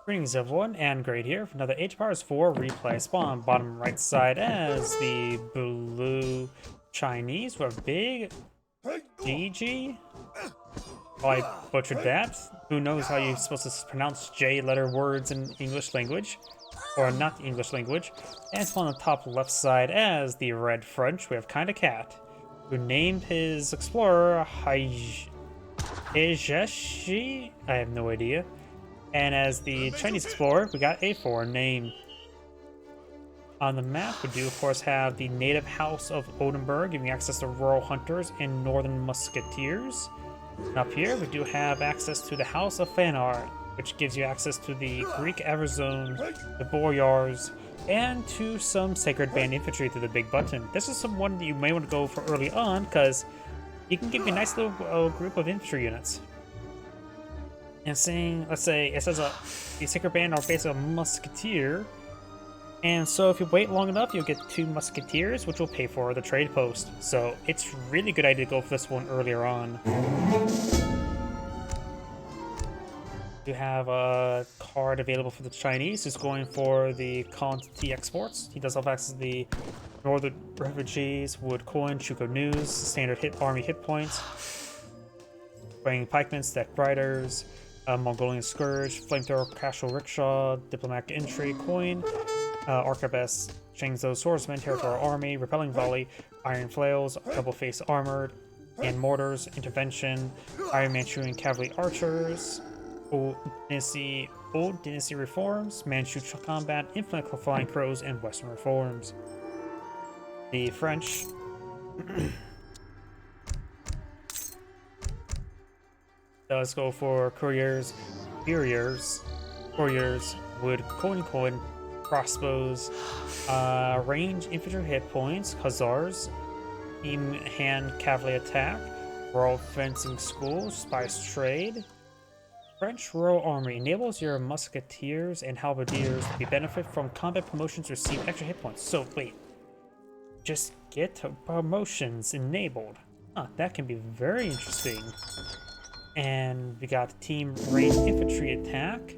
Greetings everyone, and Great here for another H Powers 4 replay. Spawn bottom right side as the blue Chinese with big Jiji. Oh, I butchered that. Who knows how you're supposed to pronounce J letter words in English language, or not the English language. And spawn on the top left side as the red French. We have KindaCat, who named his explorer Jiji. I have no idea. And as the Chinese explorer, we got a foreign name. On the map, we do of course have the native house of Oldenburg, giving access to rural hunters and northern musketeers. And up here, we do have access to the House of Fanar, which gives you access to the Greek Everzone, the Boyars, and to some Sacred Band infantry through the big button. This is someone that you may want to go for early on, because you can give you a nice little group of infantry units. And saying, let's say, it says the Sacred Band are basically a musketeer. And so if you wait long enough, you'll get 2 musketeers, which will pay for the trade post. So it's really good idea to go for this one earlier on. You have a card available for the Chinese who's going for the quantity exports. He does have access to the Northern Refugees, Wood Coin, Chuko News, standard army hit points, Weighing Pikemen, Stack Riders, Mongolian Scourge, Flamethrower, Casual Rickshaw, Diplomatic Entry, Coin, Arquebus, Shangzhou Swordsman, Territorial Army, Repelling Volley, Iron Flails, Double Face Armored, and Mortars, Intervention, Iron Manchurian Cavalry Archers, Old Dynasty Reforms, Manchu Combat, Infinite Flying Crows, and Western Reforms. The French does go for couriers, wood, coin, crossbows, range infantry hit points, hussars, team hand cavalry attack, royal fencing school, spice trade. French Royal Army enables your musketeers and halberdiers to benefit from combat promotions, receive extra hit points. So wait, just get promotions enabled. Huh, that can be very interesting. And we got team ranged infantry attack,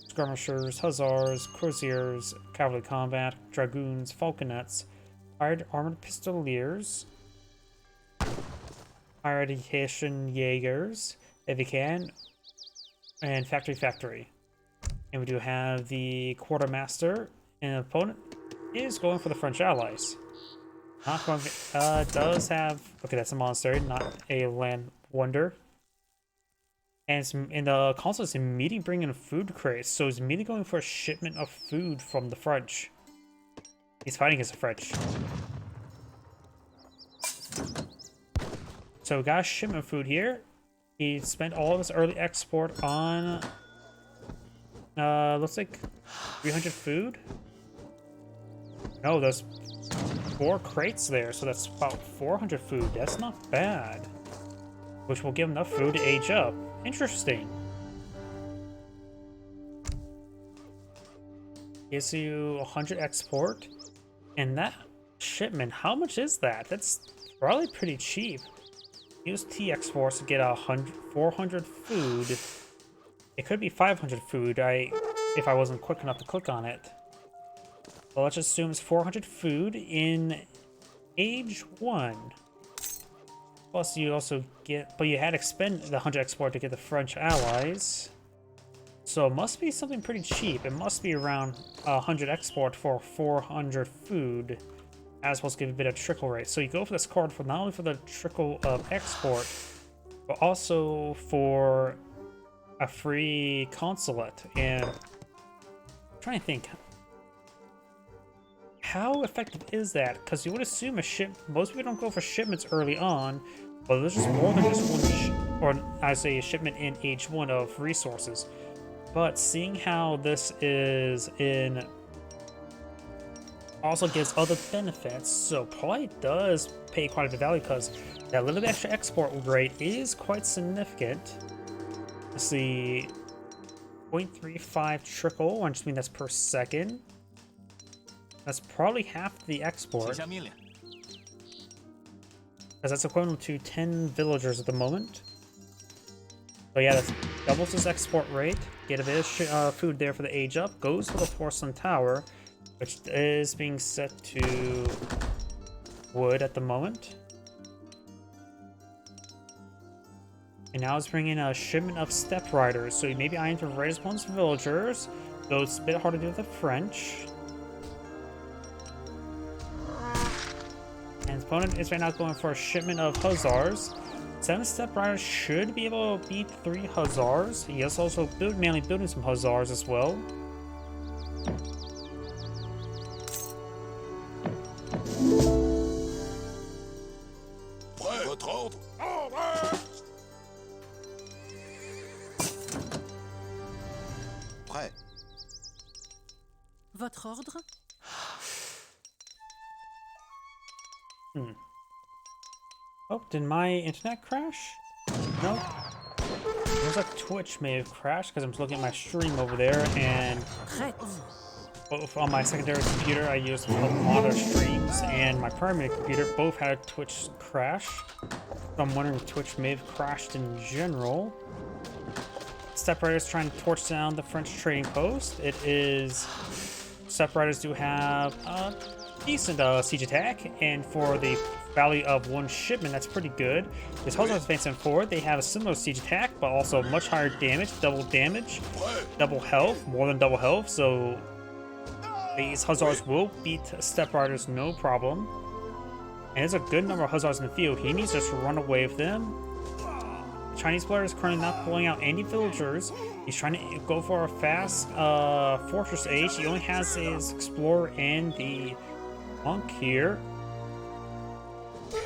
skirmishers, hussars, cruisers, cavalry combat, dragoons, falconets, hired armored pistoliers, hired Haitian Jaegers, if you can, and factory. And we do have the quartermaster, and the opponent is going for the French allies. Not going. Does have, okay, that's a monastery, not a land wonder. And in the console, it's immediately bringing in food crates, so he's immediately going for a shipment of food from the French. He's fighting against the French. So we got a shipment of food here. He spent all of his early export on, looks like 300 food. No, there's 4 crates there, so that's about 400 food. That's not bad. Which will give enough food to age up. Interesting. Gives you 100 export. And that shipment, how much is that? That's probably pretty cheap. Use T exports to get 400 food. It could be 500 food if I wasn't quick enough to click on it. Well, let's just assume it's 400 food in age 1. Plus, you also get, but you had to expend the 100 export to get the French allies. So it must be something pretty cheap. It must be around 100 export for 400 food, as well as give a bit of trickle rate. So you go for this card for not only for the trickle of export, but also for a free consulate. And I'm trying to think, how effective is that? Because you would assume most people don't go for shipments early on, but there's just more than just one, or I say a shipment in age 1 of resources. But seeing how this is in, also gives other benefits, so probably does pay quite a bit of value, because that little bit extra export rate is quite significant. Let's see, 0.35 trickle, I just mean that's per second. That's probably half the export, because that's equivalent to 10 villagers at the moment. So yeah, doubles his export rate, get a bit of food there for the age up, goes for the porcelain tower, which is being set to wood at the moment. And now it's bringing a shipment of step riders, so he may be eyeing to raid his opponent's villagers, though it's a bit hard to do with the French. And his opponent is right now going for a shipment of hussars. 7 step riders should be able to beat 3 hussars. He is also mainly building some hussars as well. Votre ordre? Prêt. Votre ordre? Oh, did my internet crash? No. It looks like Twitch may have crashed because I'm looking at my stream over there, and both on my secondary computer I used a lot of streams, and my primary computer both had Twitch crash. So I'm wondering if Twitch may have crashed in general. Step Riders trying to torch down the French trading post. It is... Step Riders do have a decent siege attack, and for the value of 1 shipment, that's pretty good. This Hussars advancing forward, they have a similar siege attack, but also much higher damage, double health, more than double health, so these Hussars will beat Step Riders no problem. And there's a good number of Hussars in the field. He needs to just run away with them. The Chinese player is currently not pulling out any villagers. He's trying to go for a fast fortress age. He only has his explorer and the monk here,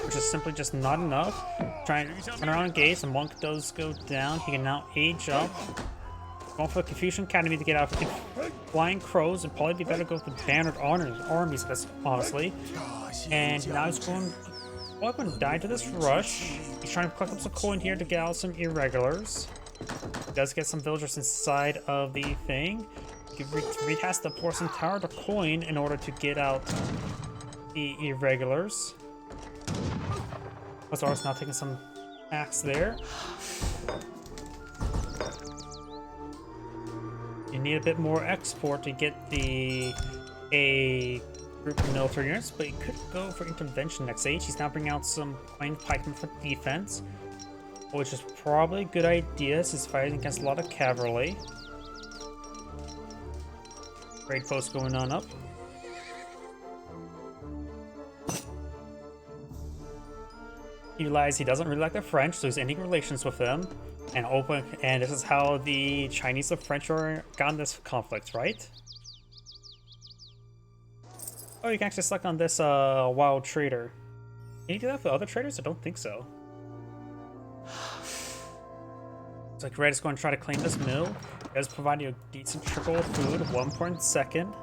which is simply just not enough. Trying to turn around and engage. The monk does go down. He can now age up. Going for the Confucian Academy to get out of flying crows, and probably be better to go with the bannered armies, honestly. And now he's going to die to this rush. He's trying to collect up some coin here to get out some irregulars. He does get some villagers inside of the thing. He retest the porcelain tower to coin in order to get out the irregulars. Hussars now taking some axe there. You need a bit more export to get a group of military units, but he could go for intervention next age. He's now bringing out some plain pikemen for defense, which is probably a good idea since he's fighting against a lot of cavalry. Raid post going on up. He realizes he doesn't really like the French, so he's ending relations with them. And this is how the Chinese and French got in this conflict, right? Oh, you can actually select on this wild trader. Can you do that for other traders? I don't think so. It's like Red is going to try to claim this mill. It does provide you a decent trickle of food, 1 per second.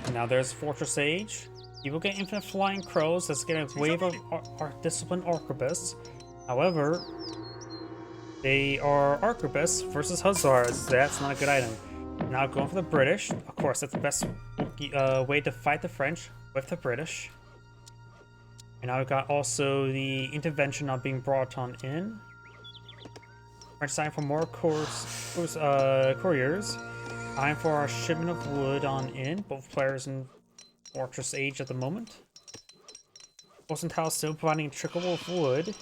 And now there's Fortress Age. You will get infinite flying crows. That's getting a wave of disciplined arquebusts. However, they are arquebusts versus hussars. That's not a good item. Now going for the British. Of course, that's the best way to fight the French, with the British. And now we've got also the intervention not being brought on in. French sign for more couriers. Time for our shipment of wood on in. Both players in Fortress Age at the moment. Porcelain Tile still providing a trickle of wood.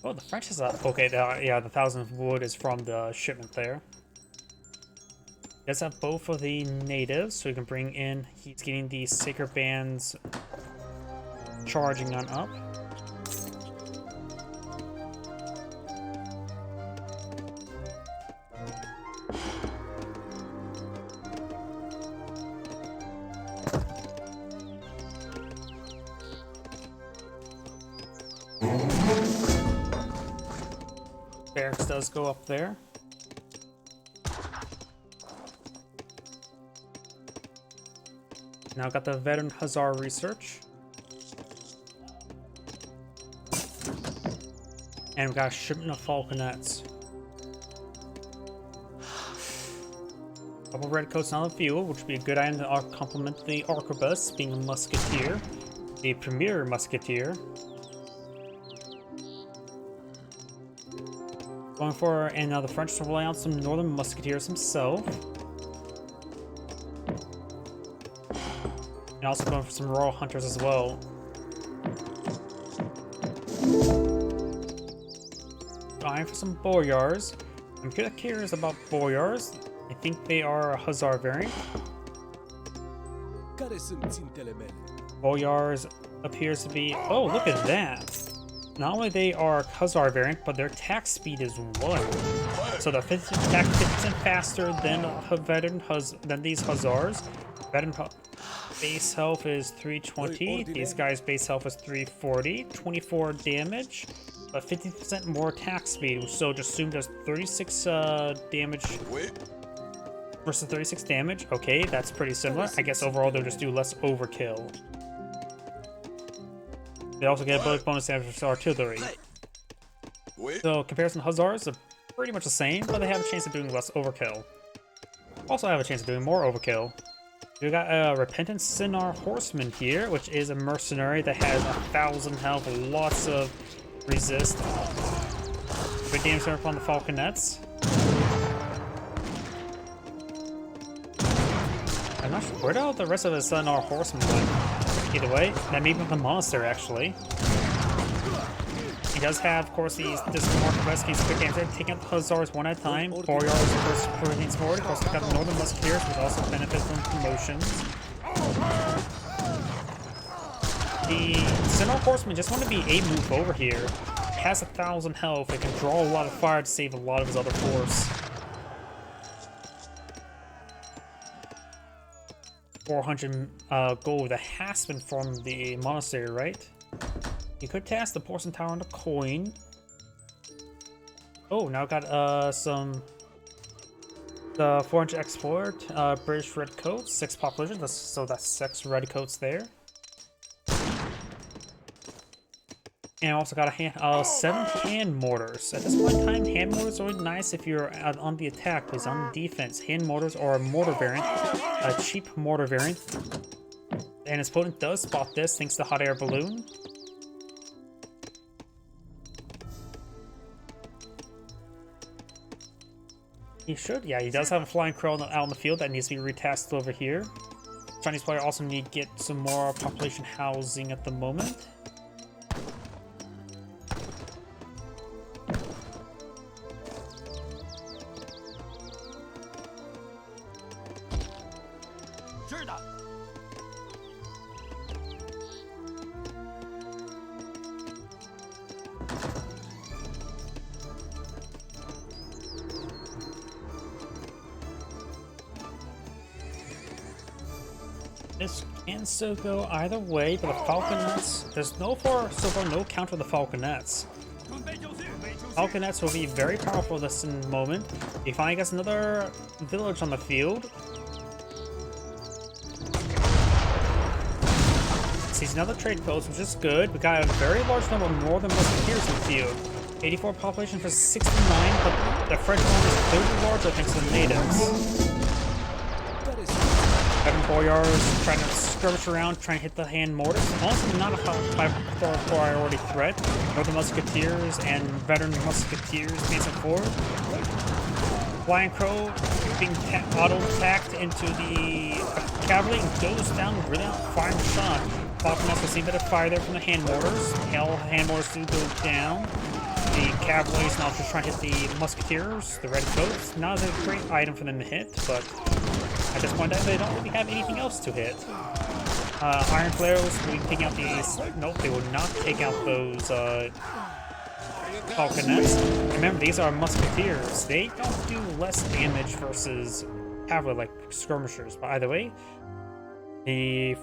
Oh, the French is up. Okay, yeah, the 1,000 of wood is from the shipment there. He does have both of the natives, so he can bring in. He's getting the Sacred Bands charging on up. Barracks does go up there. Now got the veteran Hussar research. And we got a shipment of falconets. Couple redcoats on the field, which would be a good item to complement the arquebus, being a musketeer. the Premier Musketeer. Going for, and now the French rely on some Northern Musketeers himself. And also going for some Royal Hunters as well. Going for some Boyars. I'm curious about Boyars. I think they are a Hussar variant. Boyars appears to be... Oh, look at that! Not only they are Hussar variant, but their attack speed is 1. So they're 50% faster than these Hussars. Veteran base health is 320. These guys' base health is 340. 24 damage, but 50% more attack speed. So just assume there's 36 damage versus 36 damage. Okay, that's pretty similar. I guess overall they'll just do less overkill. They also get a bonus damage for artillery. So comparison to Hussars are pretty much the same, but they have a chance of doing less overkill. Also have a chance of doing more overkill. We got a Repentant Sinar Horseman here, which is a mercenary that has 1,000 health, lots of resist. Good damage there upon the Falconets. I'm not sure where did all the rest of the Sinar Horsemen went. Either way, that may be with the Monastery actually. He does have, of course, this more Quick damage, taking out the Hussars one at a time. Boyars first proceedings forward. Of course, we've got the Northern Musketeers, which also benefit from promotions. The Sinar Horseman just want to be a move over here. It has 1,000 health. It can draw a lot of fire to save a lot of his other force. 400 gold that has been from the monastery, right? You could cast the Porcelain Tower on the coin. Oh, now got the 400 export, British redcoats, 6 population, so that's 6 redcoats there. And also got a 7 hand mortars. At this point in time, hand mortars are really nice if you're on the attack, because on defense, hand mortars are a mortar variant, a cheap mortar variant. And his opponent does spot this thanks to hot air balloon. He should, yeah, he does have a flying crow out in the field that needs to be retasked over here. Chinese player also need to get some more population housing at the moment. This can still go either way, but the Falconets, there's so far no counter to the Falconets. Falconets will be very powerful this moment. He finally gets another village on the field. Sees another trade post, which is good. We got a very large number of Northern Musketeers in the field. 84 population for 69, but the French one is clearly larger thanks to the natives. 7 Boyars trying to skirmish around, trying to hit the hand mortars. Honestly, not a high priority threat. Northern Musketeers and veteran Musketeers facing forward. Flying Crow being auto-attacked into the cavalry and goes down without firing a shot. Falconets will see a bit of fire there from the hand mortars. Hand mortars do go down. The cavalry is now just trying to hit the Musketeers, the redcoats. Not a great item for them to hit, but at this point they don't really have anything else to hit. Iron Flares will be taking out these. Nope, they will not take out those Falconets. Remember, these are Musketeers. They don't do less damage versus cavalry like skirmishers. But either way, the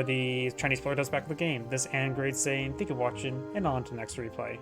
the Chinese player does back the game. This is Angrade saying thank you for watching, and on to the next replay.